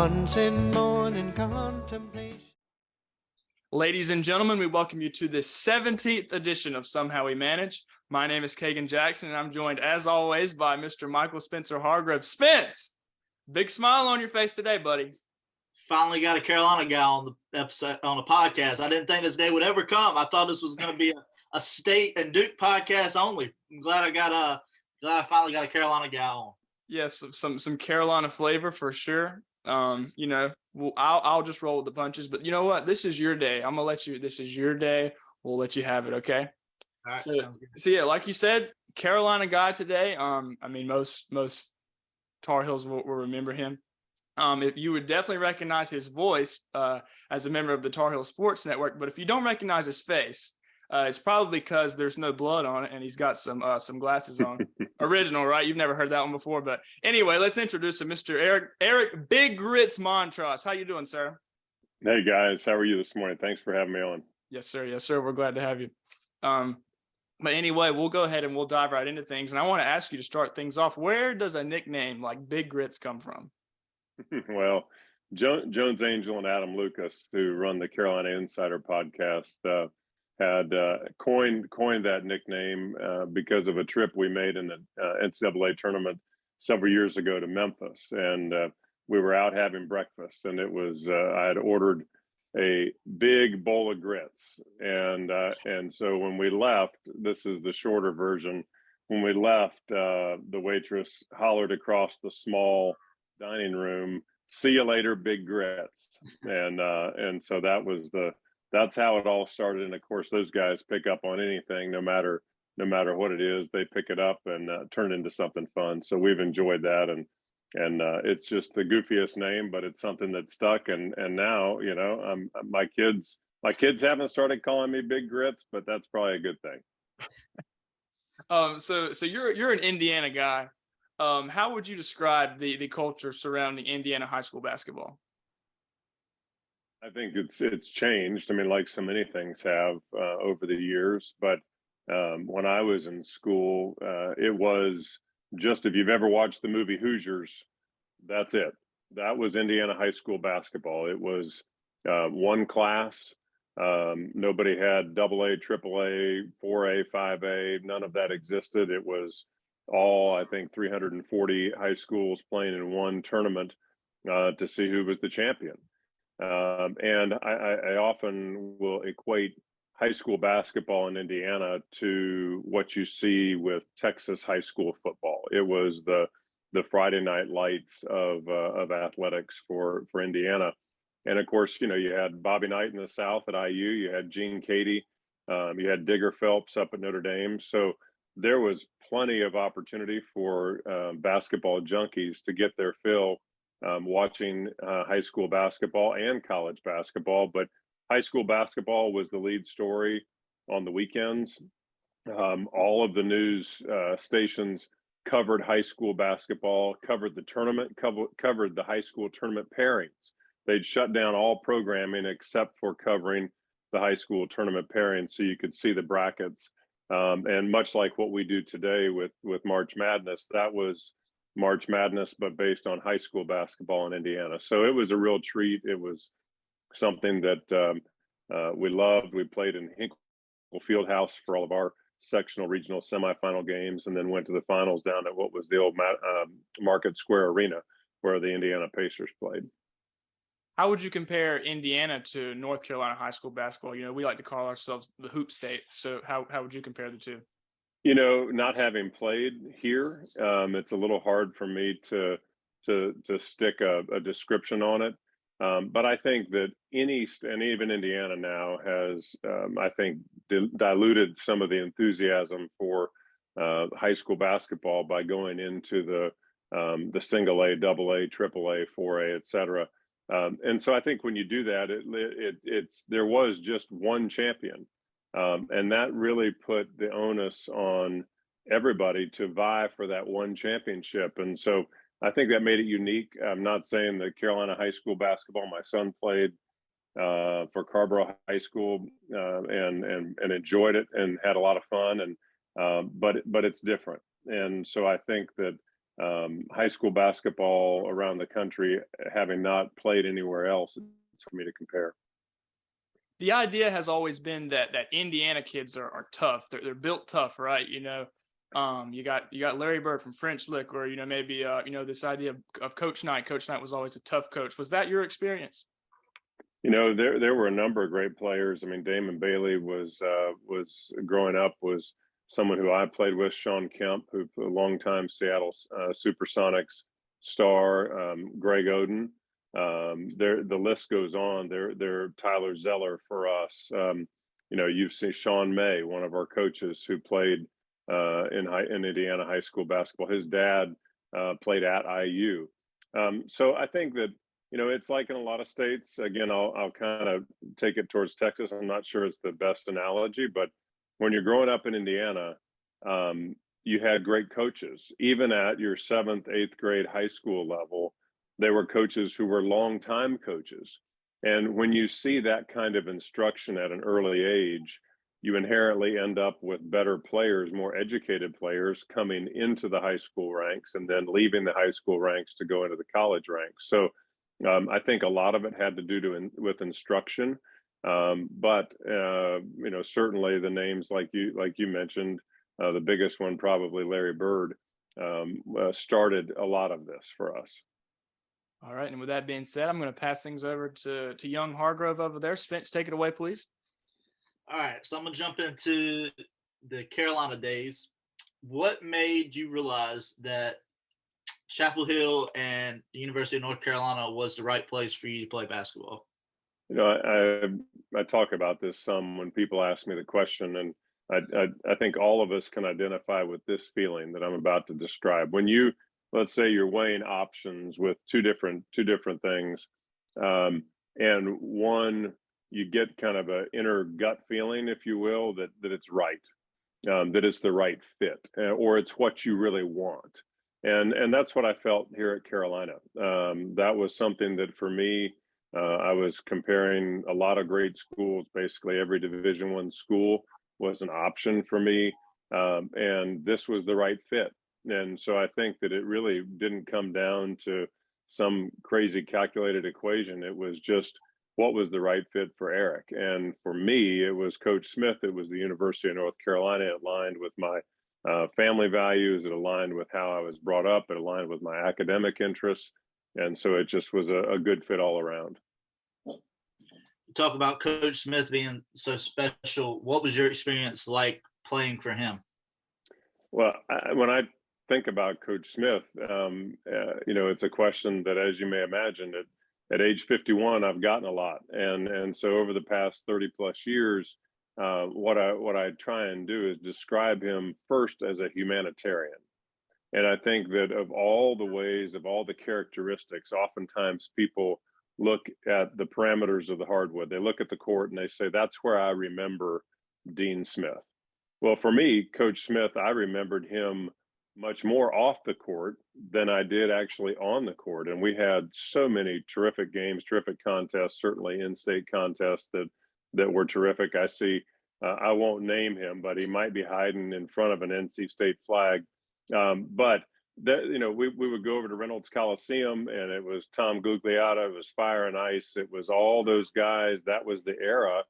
once in morning contemplation. Ladies and gentlemen, we welcome you to the 17th edition of Somehow We Manage. My name is Caegan Jackson, and I'm joined, as always, by Mr. Michael Spenser Hargrove. Spence, big smile on your face today, buddy. Finally got a Carolina guy on the episode, on the podcast. I didn't think this day would ever come. I thought this was going to be a State and Duke podcast only. I'm glad I finally got a Carolina guy on. Yes, some Carolina flavor for sure. I'll just roll with the punches, but you know what? This is your day. I'm gonna let you. This is your day. We'll let you have it. Okay. All right. So yeah, like you said, Carolina guy today. Most Tar Heels will remember him. If you would definitely recognize his voice as a member of the Tar Heel Sports Network, but if you don't recognize his face, it's probably because there's no blood on it and he's got some glasses on. Original, right? You've never heard that one before, but anyway, let's introduce him, Mr. Eric Big Grits Montross. How you doing, sir? Hey guys, how are you this morning? Thanks for having me on. Yes, sir. Yes, sir. We're glad to have you. But anyway, we'll go ahead and we'll dive right into things. And I want to ask you to start things off. Where does a nickname like Big Grits come from? Well, Jones Angel and Adam Lucas, who run the Carolina Insider podcast, had coined that nickname because of a trip we made in the NCAA tournament several years ago to Memphis, and we were out having breakfast, and it was I had ordered a big bowl of grits, and so when we left, this is the shorter version. When we left, the waitress hollered across the small dining room, "See you later, Big Grits," and so that's how it all started. And of course, those guys pick up on anything, no matter what it is, they pick it up and turn it into something fun. So we've enjoyed that, and it's just the goofiest name, but it's something that stuck. And now, my kids haven't started calling me Big Grits, but that's probably a good thing. So you're an Indiana guy. How would you describe the culture surrounding Indiana high school basketball? I think it's changed. I mean, like so many things have over the years. But when I was in school, it was just, if you've ever watched the movie Hoosiers, that's it. That was Indiana high school basketball. It was one class. Nobody had AA, AAA, 4A, 5A. None of that existed. It was all, I think, 340 high schools playing in one tournament to see who was the champion. And I often will equate high school basketball in Indiana to what you see with Texas high school football. It was the Friday night lights of athletics for Indiana. And of course, you had Bobby Knight in the South at IU, you had Gene Cady, you had Digger Phelps up at Notre Dame. So there was plenty of opportunity for basketball junkies to get their fill watching high school basketball and college basketball. But high school basketball was the lead story on the weekends. All of the news stations covered high school basketball, covered the tournament, covered the high school tournament pairings. They'd shut down all programming except for covering the high school tournament pairings, so you could see the brackets. And much like what we do today with March Madness, that was March Madness, but based on high school basketball in Indiana. So it was a real treat. It was something that we loved. We played in Hinkle Fieldhouse for all of our sectional, regional, semifinal games, and then went to the finals down at what was the old Market Square Arena, where the Indiana Pacers played. How would you compare Indiana to North Carolina high school basketball? We like to call ourselves the hoop state. So how would you compare the two? Not having played here, it's a little hard for me to stick a description on it. But I think that and even Indiana now has, I think, diluted some of the enthusiasm for high school basketball by going into the single A, double A, triple A, 4A, et cetera. And so I think when you do that, there was just one champion. And that really put the onus on everybody to vie for that one championship. And so I think that made it unique. I'm not saying that Carolina high school basketball, my son played for Carborough High School and enjoyed it and had a lot of fun. And but it's different. And so I think that high school basketball around the country, having not played anywhere else, it's for me to compare. The idea has always been that Indiana kids are tough. They're built tough, right? You got Larry Bird from French Lick, or maybe this idea of Coach Knight. Coach Knight was always a tough coach. Was that your experience? There were a number of great players. I mean, Damon Bailey was growing up, was someone who I played with. Sean Kemp, who a longtime Seattle Supersonics star. Greg Oden. The list goes on. They're Tyler Zeller for us. You've seen Sean May, one of our coaches who played in Indiana high school basketball. His dad played at IU. So I think that, it's like in a lot of states. Again, I'll kind of take it towards Texas. I'm not sure it's the best analogy, but when you're growing up in Indiana, you had great coaches. Even at your 7th, 8th grade high school level, they were coaches who were longtime coaches. And when you see that kind of instruction at an early age, you inherently end up with better players, more educated players coming into the high school ranks and then leaving the high school ranks to go into the college ranks. So I think a lot of it had to do with instruction. But certainly the names like you mentioned, the biggest one, probably Larry Bird, started a lot of this for us. All right. And with that being said, I'm going to pass things over to young Hargrove over there. Spence, take it away, please. All right. So I'm going to jump into the Carolina days. What made you realize that Chapel Hill and the University of North Carolina was the right place for you to play basketball? I talk about this some when people ask me the question, and I think all of us can identify with this feeling that I'm about to describe. When let's say you're weighing options with two different things, and one, you get kind of an inner gut feeling, if you will, that it's right, that it's the right fit, or it's what you really want. And that's what I felt here at Carolina. That was something that for me, I was comparing a lot of great schools. Basically every Division I school was an option for me. And this was the right fit. And so I think that it really didn't come down to some crazy calculated equation. It was just what was the right fit for Eric. And for me, it was Coach Smith. It was the University of North Carolina. It aligned with my family values. It aligned with how I was brought up. It aligned with my academic interests. And so it just was a good fit all around. You talk about Coach Smith being so special. What was your experience like playing for him? Well, when I think about Coach Smith, it's a question that, as you may imagine, at age 51, I've gotten a lot. And so over the past 30 plus years, what I try and do is describe him first as a humanitarian. And I think that of all the ways, of all the characteristics, oftentimes people look at the parameters of the hardwood. They look at the court and they say, that's where I remember Dean Smith. Well, for me, Coach Smith, I remembered him much more off the court than I did actually on the court. And we had so many terrific games, terrific contests, certainly in-state contests that were terrific. I see, I won't name him, but he might be hiding in front of an NC State flag. But we would go over to Reynolds Coliseum, and it was Tom Gugliotta, it was Fire and Ice, it was all those guys. That was the era.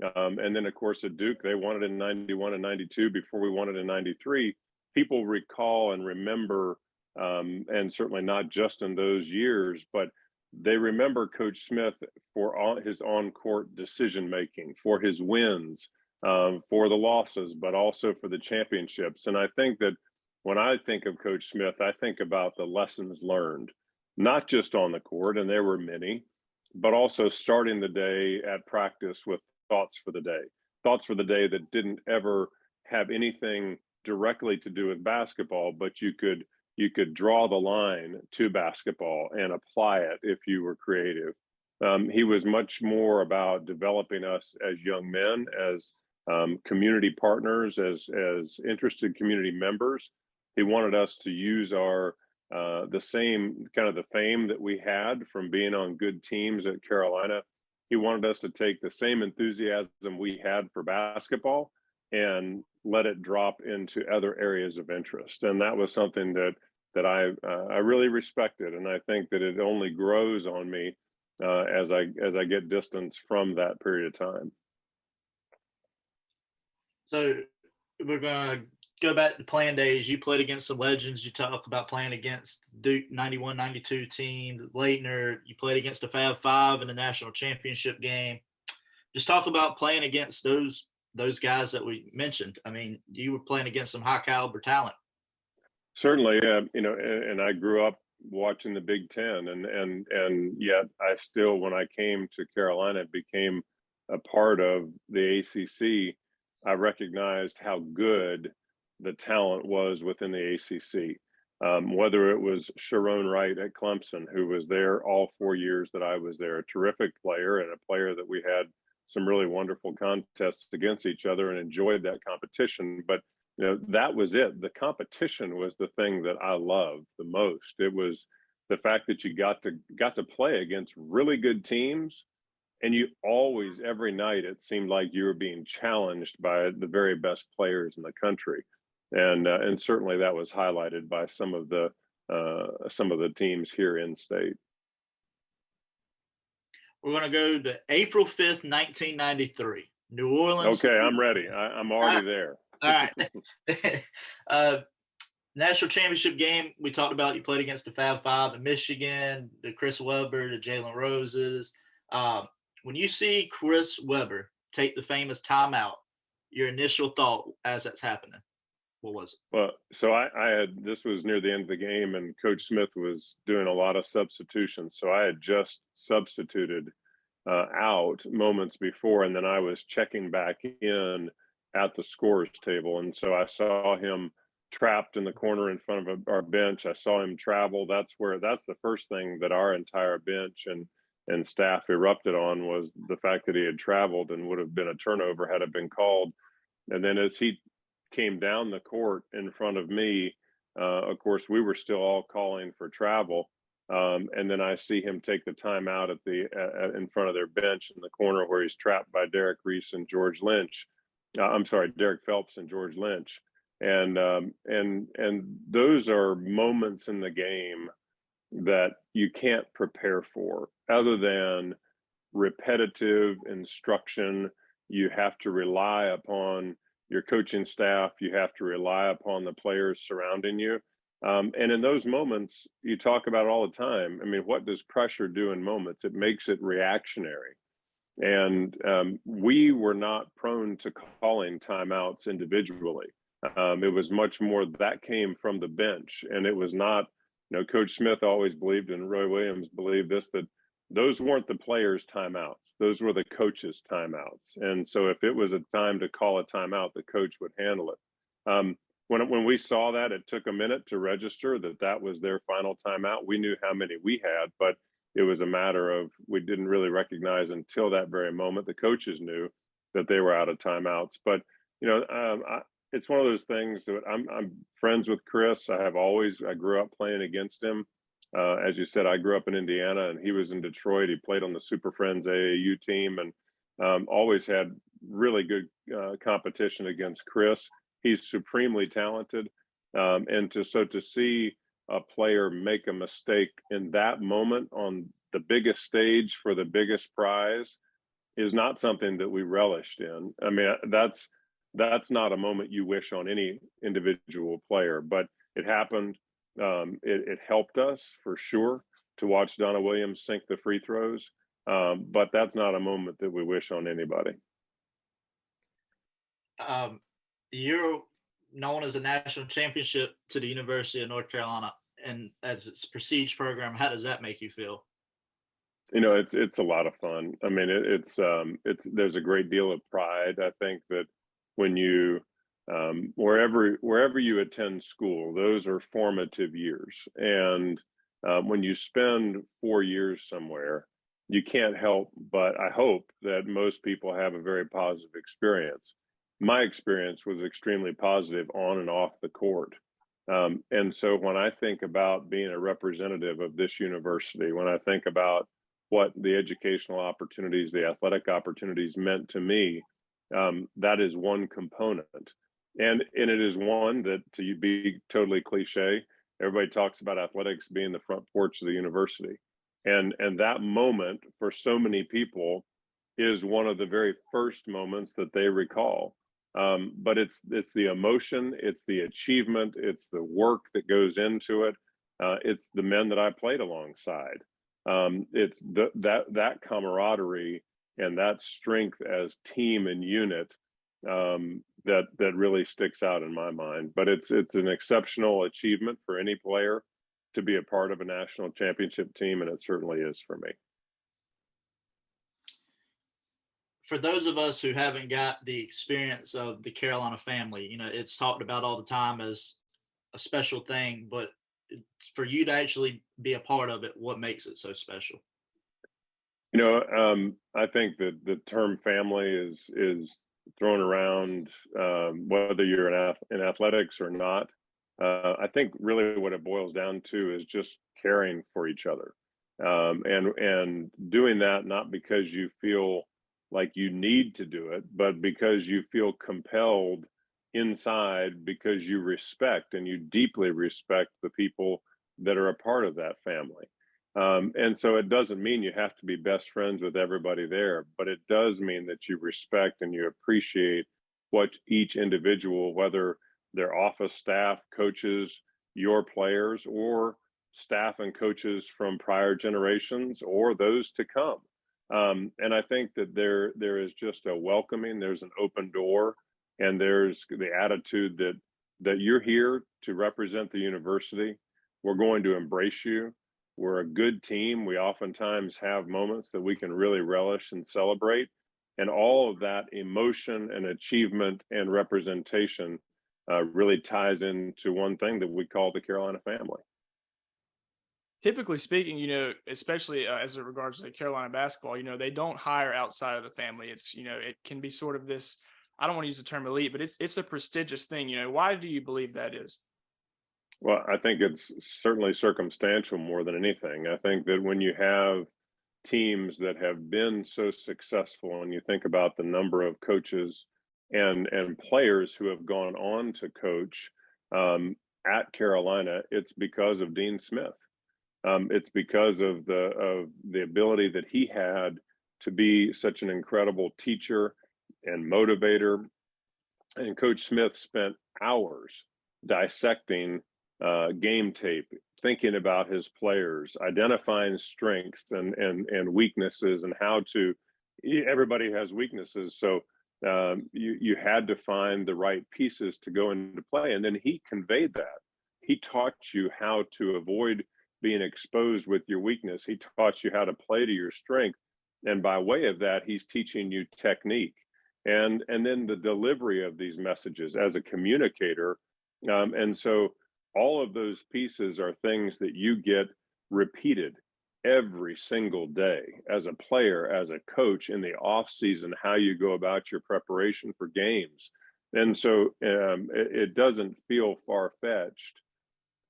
And then, of course, at Duke, they won it in 91 and 92 before we won it in 93. People recall and remember, and certainly not just in those years, but they remember Coach Smith for his on-court decision-making, for his wins, for the losses, but also for the championships. And I think that when I think of Coach Smith, I think about the lessons learned, not just on the court, and there were many, but also starting the day at practice with thoughts for the day that didn't ever have anything directly to do with basketball, but you could draw the line to basketball and apply it if you were creative. He was much more about developing us as young men, as community partners, as interested community members. He wanted us to use the same kind of the fame that we had from being on good teams at Carolina. He wanted us to take the same enthusiasm we had for basketball and let it drop into other areas of interest. And that was something that that I really respected, and I think that it only grows on me as I get distance from that period of time. So we're gonna go back to playing days. You played against some legends. You talk about playing against Duke 91-92 team, Leitner. You played against the Fab Five in the national championship game. Just talk about playing against those guys that we mentioned. I mean, you were playing against some high caliber talent. Certainly, and I grew up watching the Big Ten, and yet I still, when I came to Carolina, became a part of the ACC. I recognized how good the talent was within the ACC. Whether it was Sharon Wright at Clemson, who was there all 4 years that I was there, a terrific player and a player that we had some really wonderful contests against each other and enjoyed that competition. But that was it. The competition was the thing that I loved the most. It was the fact that you got to play against really good teams, and you always, every night, it seemed like you were being challenged by the very best players in the country, and certainly that was highlighted by some of the teams here in state. We're going to go to April 5th, 1993, New Orleans. Okay, I'm ready. I'm already there. All right. National championship game, we talked about you played against the Fab Five in Michigan, the Chris Webber, the Jalen Roses. When you see Chris Webber take the famous timeout, your initial thought as that's happening, what was it? Well, so this was near the end of the game, and Coach Smith was doing a lot of substitutions. So I had just substituted out moments before, and then I was checking back in at the scorers table. And so I saw him trapped in the corner in front of our bench. I saw him travel. That's the first thing that our entire bench and staff erupted on, was the fact that he had traveled and would have been a turnover had it been called. And then as he came down the court in front of me, of course, we were still all calling for travel. And then I see him take the timeout in front of their bench in the corner where he's trapped by Derek Reese and George Lynch. Derek Phelps and George Lynch. And those are moments in the game that you can't prepare for, other than repetitive instruction. You have to rely upon your coaching staff. You have to rely upon the players surrounding you. And in those moments, you talk about it all the time. I mean, what does pressure do in moments? It makes it reactionary. And we were not prone to calling timeouts individually. It was much more that came from the bench. And it was not, Coach Smith always believed, and Roy Williams believed this, that those weren't the players' timeouts. Those were the coaches' timeouts. And so if it was a time to call a timeout, the coach would handle it. When we saw that, it took a minute to register that was their final timeout. We knew how many we had, but it was a matter of, we didn't really recognize until that very moment. The coaches knew that they were out of timeouts. But, it's one of those things that I'm friends with Chris. I grew up playing against him. As you said, I grew up in Indiana and he was in Detroit. He played on the Super Friends AAU team and always had really good competition against Chris. He's supremely talented. And to see a player make a mistake in that moment on the biggest stage for the biggest prize is not something that we relished in. I mean, that's not a moment you wish on any individual player, but it happened. It helped us for sure to watch Donna Williams sink the free throws. But that's not a moment that we wish on anybody. You're known as a national championship to the University of North Carolina, and as its prestige program, how does that make you feel? It's a lot of fun. I mean, there's a great deal of pride. I think that when you wherever you attend school, those are formative years, and when you spend 4 years somewhere, you can't help but, I hope that most people have a very positive experience. My experience was extremely positive on and off the court. And so when I think about being a representative of this university, when I think about what the educational opportunities, the athletic opportunities meant to me, that is one component. And it is one that, to be totally cliche, everybody talks about athletics being the front porch of the university. And that moment for so many people is one of the very first moments that they recall. But it's the emotion, it's the achievement, it's the work that goes into it. It's the men that I played alongside. It's that camaraderie and that strength as team and unit that really sticks out in my mind. But it's an exceptional achievement for any player to be a part of a national championship team, and it certainly is for me. For those of us who haven't got the experience of the Carolina family, you know, it's talked about all the time as a special thing, but for you to actually be a part of it, what makes it so special? You know, I think that the term family is thrown around, whether you're in athletics or not. I think really what it boils down to is just caring for each other, and doing that not because you feel like you need to do it, but because you feel compelled inside, because you respect and you deeply respect the people that are a part of that family. And so it doesn't mean you have to be best friends with everybody there, but it does mean that you respect and you appreciate what each individual, whether they're office staff, coaches, your players, or staff and coaches from prior generations or those to come. And I think that there is just a welcoming, there's an open door, and there's the attitude that you're here to represent the university. We're going to embrace you. We're a good team. We oftentimes have moments that we can really relish and celebrate. And all of that emotion and achievement and representation really ties into one thing that we call the Carolina family. Typically speaking, you know, especially as it regards to Carolina basketball, you know, they don't hire outside of the family. It's, you know, it can be sort of this, I don't want to use the term elite, but it's a prestigious thing. You know, why do you believe that is? Well, I think it's certainly circumstantial more than anything. I think that when you have teams that have been so successful, and you think about the number of coaches and players who have gone on to coach at Carolina, it's because of Dean Smith. It's because of the ability that he had to be such an incredible teacher and motivator. And Coach Smith spent hours dissecting game tape, thinking about his players, identifying strengths and weaknesses, and how to. Everybody has weaknesses, so you had to find the right pieces to go into play, and then he conveyed that. He taught you how to avoid being exposed with your weakness. He taught you how to play to your strength, and by way of that, he's teaching you technique, and then the delivery of these messages as a communicator, and so. All of those pieces are things that you get repeated every single day as a player, as a coach in the off season, how you go about your preparation for games. And so it doesn't feel far-fetched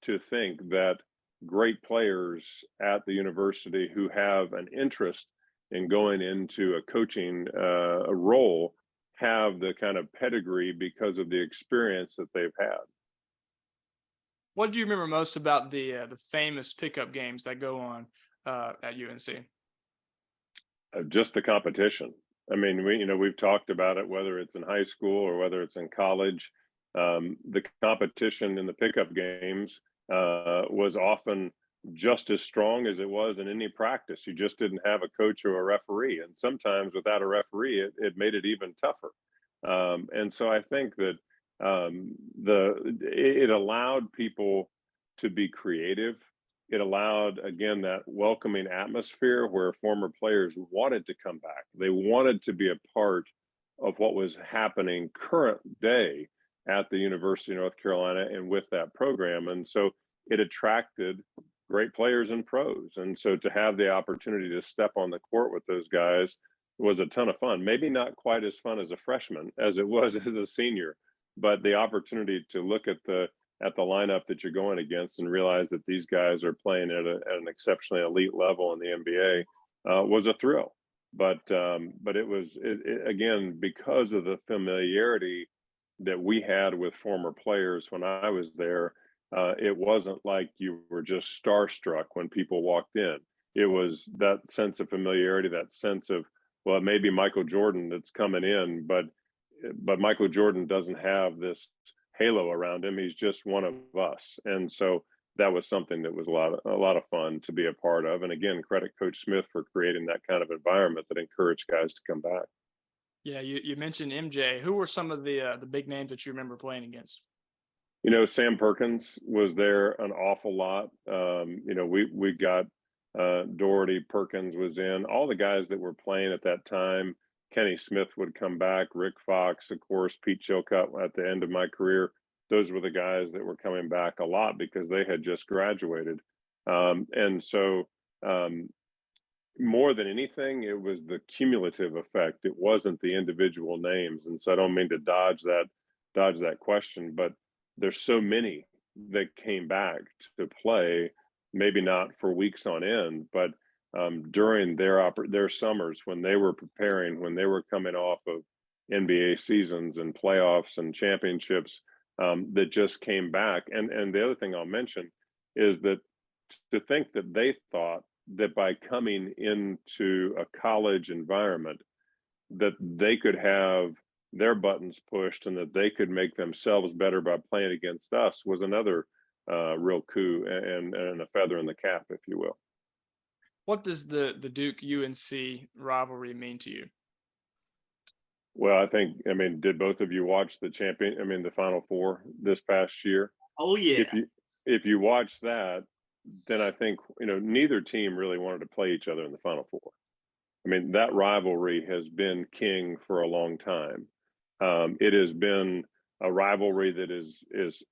to think that great players at the university who have an interest in going into a coaching a role have the kind of pedigree because of the experience that they've had. What do you remember most about the famous pickup games that go on at UNC? Just the competition. I mean, we've talked about it, whether it's in high school or whether it's in college. The competition in the pickup games was often just as strong as it was in any practice. You just didn't have a coach or a referee, and sometimes without a referee, it made it even tougher. And so I think that it allowed people to be creative. It allowed, again, that welcoming atmosphere where former players wanted to come back. They wanted to be a part of what was happening current day at the University of North Carolina and with that program. And so it attracted great players and pros. And so to have the opportunity to step on the court with those guys was a ton of fun. Maybe not quite as fun as a freshman as it was as a senior, but the opportunity to look at the lineup that you're going against and realize that these guys are playing at an exceptionally elite level in the NBA was a thrill. But it was again, because of the familiarity that we had with former players when I was there, it wasn't like you were just starstruck when people walked in. It was that sense of familiarity, that sense of, well, it may be Michael Jordan that's coming in, but Michael Jordan doesn't have this halo around him. He's just one of us. And so that was something that was a lot of fun to be a part of. And again, credit Coach Smith for creating that kind of environment that encouraged guys to come back. Yeah, you mentioned MJ. Who were some of the big names that you remember playing against? You know, Sam Perkins was there an awful lot. You know, we got Doherty, Perkins was in, all the guys that were playing at that time. Kenny Smith would come back, Rick Fox, of course, Pete Chilcutt at the end of my career. Those were the guys that were coming back a lot because they had just graduated. And so more than anything, it was the cumulative effect. It wasn't the individual names. And so I don't mean to dodge that question, but there's so many that came back to play, maybe not for weeks on end, but during their summers when they were preparing, when they were coming off of NBA seasons and playoffs and championships, that just came back. And the other thing I'll mention is that to think that they thought that by coming into a college environment that they could have their buttons pushed and that they could make themselves better by playing against us was another real coup and a feather in the cap, if you will. What does the Duke UNC rivalry mean to you? Well, I mean, did both of you watch the Final Four this past year? Oh yeah. If you watch that, then I think, you know, neither team really wanted to play each other in the Final Four. I mean, that rivalry has been king for a long time. It has been a rivalry that is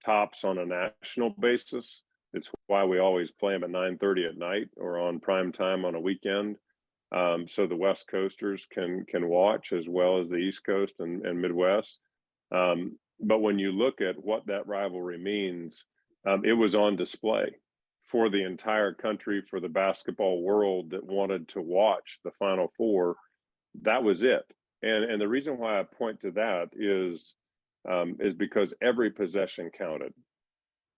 tops on a national basis. It's why we always play them at 9:30 at night or on prime time on a weekend, so the West Coasters can watch as well as the East Coast and Midwest. But when you look at what that rivalry means, it was on display for the entire country, for the basketball world that wanted to watch the Final Four. That was it. And the reason why I point to that is because every possession counted.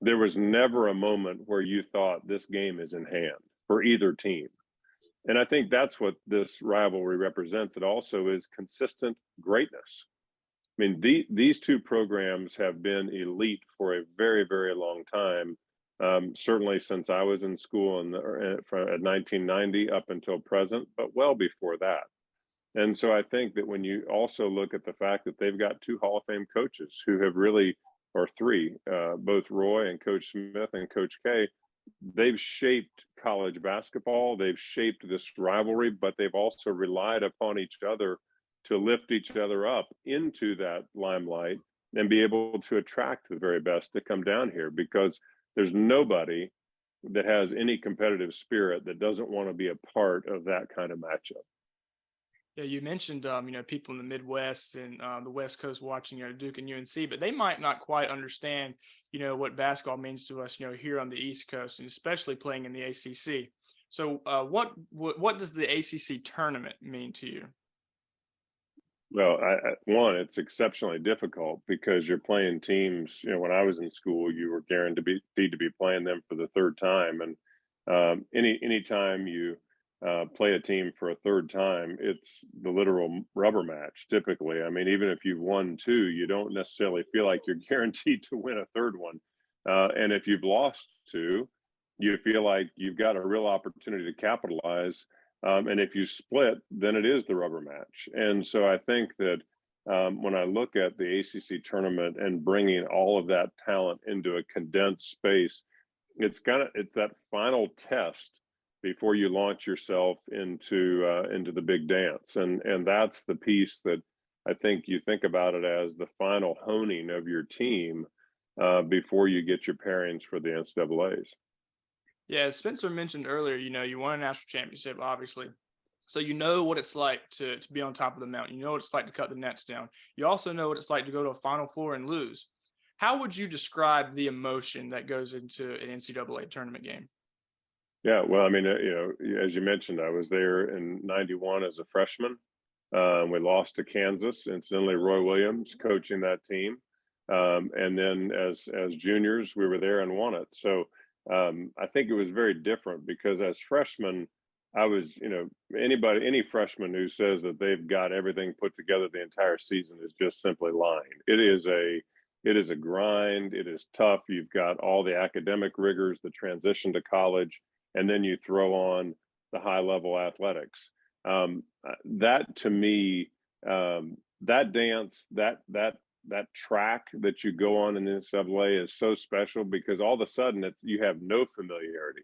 There was never a moment where you thought this game is in hand for either team. And I think that's what this rivalry represents. It also is consistent greatness. I mean, these two programs have been elite for a very, very long time. Certainly since I was in school at 1990 up until present, but well before that. And so I think that when you also look at the fact that they've got two Hall of Fame coaches who have really, or three, both Roy and Coach Smith and Coach K, they've shaped college basketball. They've shaped this rivalry, but they've also relied upon each other to lift each other up into that limelight and be able to attract the very best to come down here, because there's nobody that has any competitive spirit that doesn't want to be a part of that kind of matchup. Yeah, you mentioned, people in the Midwest and the West Coast watching, Duke and UNC, but they might not quite understand, what basketball means to us, here on the East Coast, and especially playing in the ACC. So what does the ACC tournament mean to you? Well, one, it's exceptionally difficult because you're playing teams. When I was in school, you were guaranteed to be playing them for the third time. And any time you play a team for a third time, it's the literal rubber match typically. I mean, even if you've won two, you don't necessarily feel like you're guaranteed to win a third one. And if you've lost two, you feel like you've got a real opportunity to capitalize. And if you split, then it is the rubber match. And so I think that when I look at the ACC tournament and bringing all of that talent into a condensed space, it's that final test before you launch yourself into the big dance. And that's the piece that I think you think about it as the final honing of your team before you get your pairings for the NCAAs. Yeah, as Spencer mentioned earlier, you won a national championship, obviously. So you know what it's like to be on top of the mountain. You know what it's like to cut the nets down. You also know what it's like to go to a Final Four and lose. How would you describe the emotion that goes into an NCAA tournament game? Yeah, well, I mean, as you mentioned, I was there in '91 as a freshman. We lost to Kansas. Incidentally, Roy Williams coaching that team. And then as juniors, we were there and won it. So I think it was very different because as freshmen, I was, any freshman who says that they've got everything put together the entire season is just simply lying. It is a grind. It is tough. You've got all the academic rigors, the transition to college, and then you throw on the high level athletics. That to me, that dance, that track that you go on in the NCAA is so special because all of a sudden you have no familiarity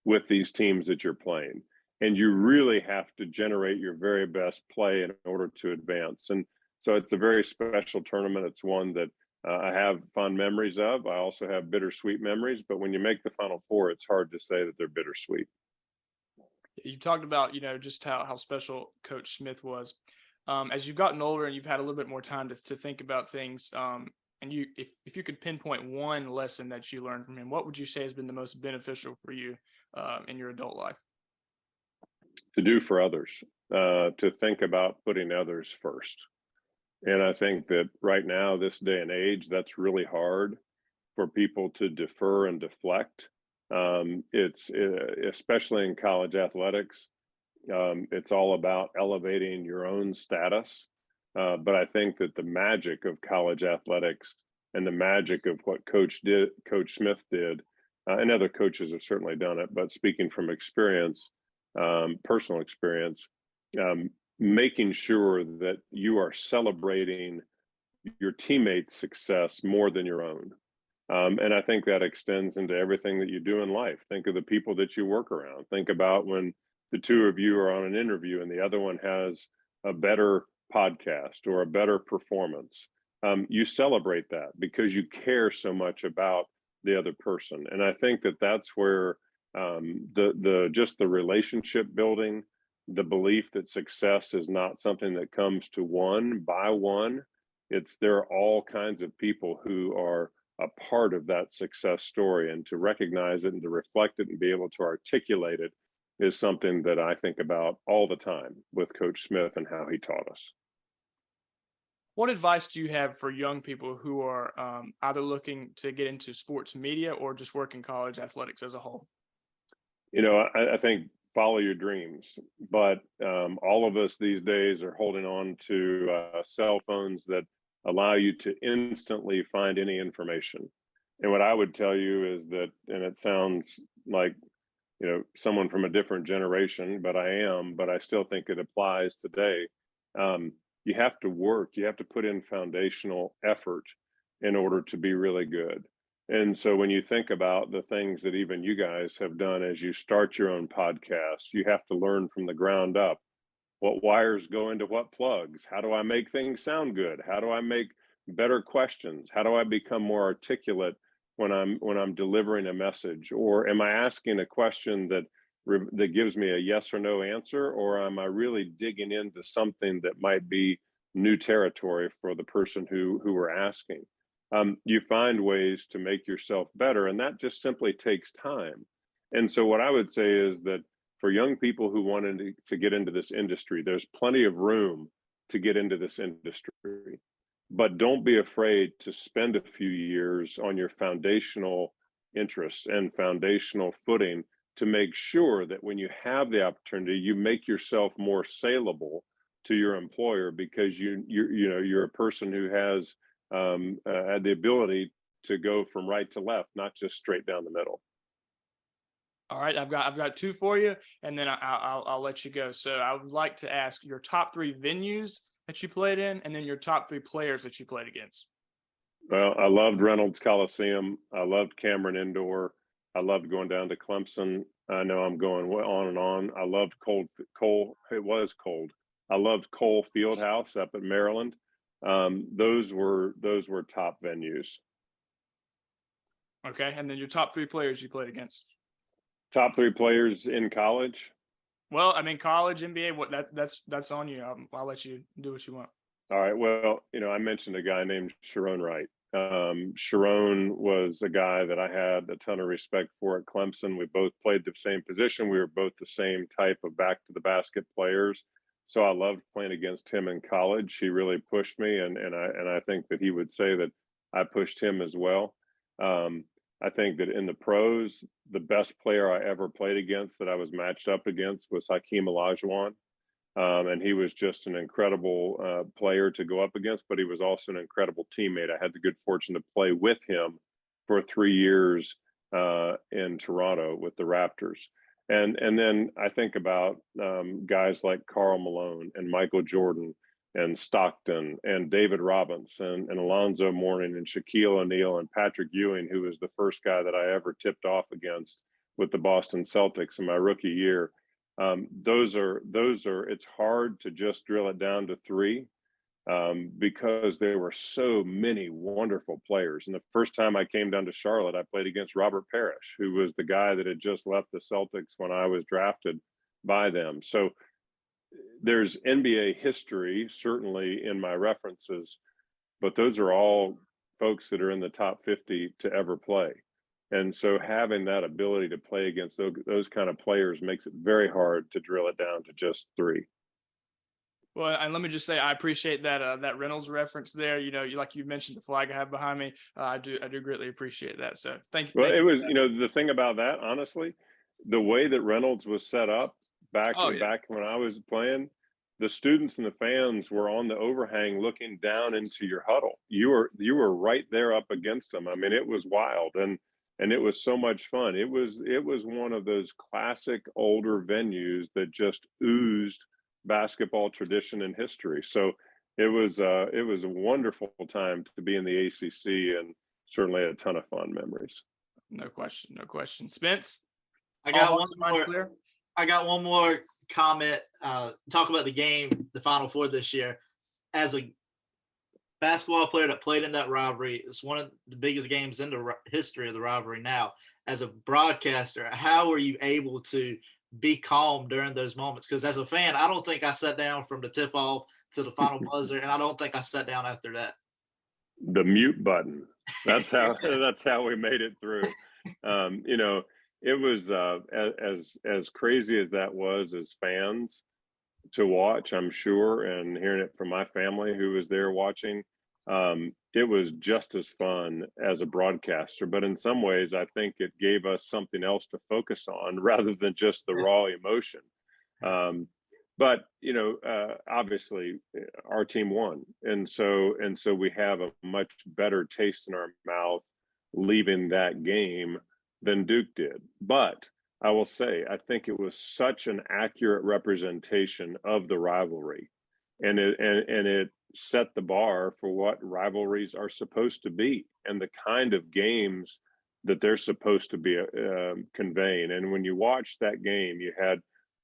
with these teams that you're playing. And you really have to generate your very best play in order to advance. And so it's a very special tournament. It's one that I have fond memories of. I also have bittersweet memories, but when you make the Final Four, it's hard to say that they're bittersweet. You talked about, just how special Coach Smith was. As you've gotten older and you've had a little bit more time to think about things, and if you could pinpoint one lesson that you learned from him, what would you say has been the most beneficial for you in your adult life? To do for others, to think about putting others first. And I think that right now, this day and age, that's really hard for people to defer and deflect. It's especially in college athletics. It's all about elevating your own status. But I think that the magic of college athletics and the magic of what Coach Smith did, and other coaches have certainly done it, but speaking from experience, personal experience, making sure that you are celebrating your teammates' success more than your own. And I think that extends into everything that you do in life. Think of the people that you work around. Think about when the two of you are on an interview and the other one has a better podcast or a better performance. You celebrate that because you care so much about the other person. And I think that that's where just the relationship building, the belief that success is not something that comes to one by one. There are all kinds of people who are a part of that success story, and to recognize it and to reflect it and be able to articulate it is something that I think about all the time with Coach Smith and how he taught us. What advice do you have for young people who are either looking to get into sports media or just work in college athletics as a whole? I think follow your dreams, but all of us these days are holding on to cell phones that allow you to instantly find any information. And what I would tell you is that, and it sounds like, someone from a different generation, but I still think it applies today. You have to work, you have to put in foundational effort in order to be really good. And so when you think about the things that even you guys have done as you start your own podcast, you have to learn from the ground up. What wires go into what plugs? How do I make things sound good? How do I make better questions? How do I become more articulate when I'm delivering a message? Or am I asking a question that gives me a yes or no answer? Or am I really digging into something that might be new territory for the person who we're asking? You find ways to make yourself better, and that just simply takes time. And so what I would say is that for young people who wanted to get into this industry, there's plenty of room to get into this industry. But don't be afraid to spend a few years on your foundational interests and foundational footing to make sure that when you have the opportunity, you make yourself more saleable to your employer because you're a person who has had the ability to go from right to left, not just straight down the middle. All right, I've got two for you, and then I'll let you go. So I would like to ask your top three venues that you played in, and then your top three players that you played against. Well, I loved Reynolds Coliseum. I loved Cameron Indoor. I loved going down to Clemson. I know I'm going on and on. I loved Cole. It was cold. I loved Cole Fieldhouse up at Maryland. Those were top venues. Okay, and then your top three players you played against. Top three players in college. Well, I mean, college, NBA. What that's on you. I'll let you do what you want. All right. Well, I mentioned a guy named Sharon Wright. Sharon was a guy that I had a ton of respect for at Clemson. We both played the same position. We were both the same type of back to the basket players. So I loved playing against him in college. He really pushed me, and I think that he would say that I pushed him as well. I think that in the pros, the best player I ever played against that I was matched up against was Hakeem Olajuwon. And he was just an incredible player to go up against, but he was also an incredible teammate. I had the good fortune to play with him for 3 years in Toronto with the Raptors. And then I think about guys like Karl Malone and Michael Jordan and Stockton and David Robinson and Alonzo Mourning and Shaquille O'Neal and Patrick Ewing, who was the first guy that I ever tipped off against with the Boston Celtics in my rookie year. Those are it's hard to just drill it down to 3 because there were so many wonderful players. And the first time I came down to Charlotte, I played against Robert Parrish, who was the guy that had just left the Celtics when I was drafted by them. So there's NBA history, certainly in my references, but those are all folks that are in the top 50 to ever play. And so having that ability to play against those kind of players makes it very hard to drill it down to just 3. Well, and let me just say, I appreciate that that Reynolds reference there. Like you mentioned, the flag I have behind me. I do greatly appreciate that. So thank you. Well, it was, the thing about that, honestly, the way that Reynolds was set up back when I was playing, the students and the fans were on the overhang looking down into your huddle. You were right there up against them. I mean, it was wild, and it was so much fun. It was one of those classic older venues that just oozed basketball tradition and history. So it was a wonderful time to be in the ACC, and certainly a ton of fun memories. No question. Spence, I got one more comment. Talk about the game, the Final Four this year. As a basketball player that played in that rivalry, it's one of the biggest games in the history of the rivalry now. As a broadcaster, how were you able to be calm during those moments? Because as a fan, I don't think I sat down from the tip off to the final buzzer, and I don't think I sat down after that. The mute button. That's how we made it through. It was as crazy as that was as fans to watch, I'm sure, and hearing it from my family who was there watching. It was just as fun as a broadcaster, but in some ways, I think it gave us something else to focus on rather than just the raw emotion. But obviously, our team won, and so we have a much better taste in our mouth leaving that game than Duke did. But I will say, I think it was such an accurate representation of the rivalry, and it set the bar for what rivalries are supposed to be and the kind of games that they're supposed to be conveying. And when you watch that game, you had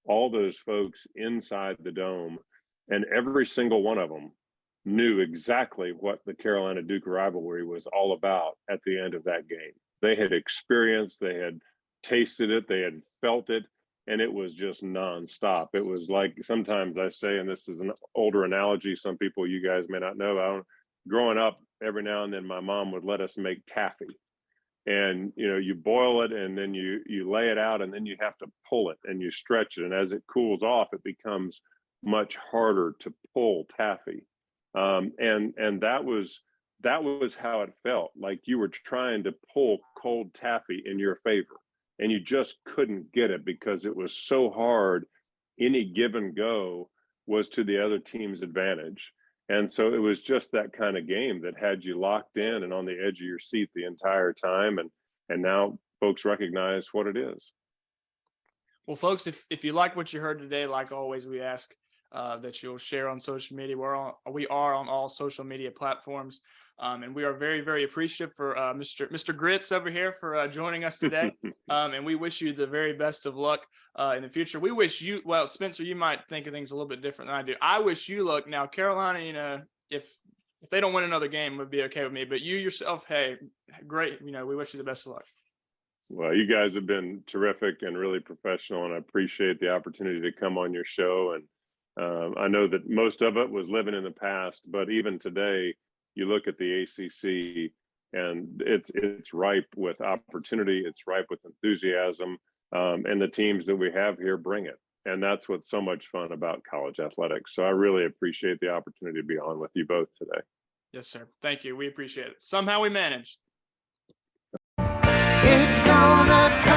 all those folks inside the dome, and every single one of them knew exactly what the Carolina Duke rivalry was all about at the end of that game. They had experienced, they had tasted it, they had felt it, and it was just nonstop. It was like, sometimes I say, and this is an older analogy, some people you guys may not know, growing up, every now and then my mom would let us make taffy. And you boil it, and then you lay it out, and then you have to pull it and you stretch it, and as it cools off, it becomes much harder to pull taffy. And that was how it felt, like you were trying to pull cold taffy in your favor, and you just couldn't get it because it was so hard. Any give and go was to the other team's advantage. And so it was just that kind of game that had you locked in and on the edge of your seat the entire time. And now folks recognize what it is. Well, folks, if you like what you heard today, like always, we ask that you'll share on social media. We are on all social media platforms. And we are very, very appreciative for Mr. Grits over here for joining us today. And we wish you the very best of luck in the future. We wish you, well, Spencer, you might think of things a little bit different than I do. I wish you luck. Now, Carolina, if they don't win another game, it would be okay with me. But you yourself, hey, great. We wish you the best of luck. Well, you guys have been terrific and really professional, and I appreciate the opportunity to come on your show. And I know that most of it was living in the past, but even today, you look at the ACC and it's ripe with opportunity, it's ripe with enthusiasm, and the teams that we have here bring it. And that's what's so much fun about college athletics. So I really appreciate the opportunity to be on with you both today. Yes, sir. Thank you. We appreciate it. Somehow we managed. It's gonna come.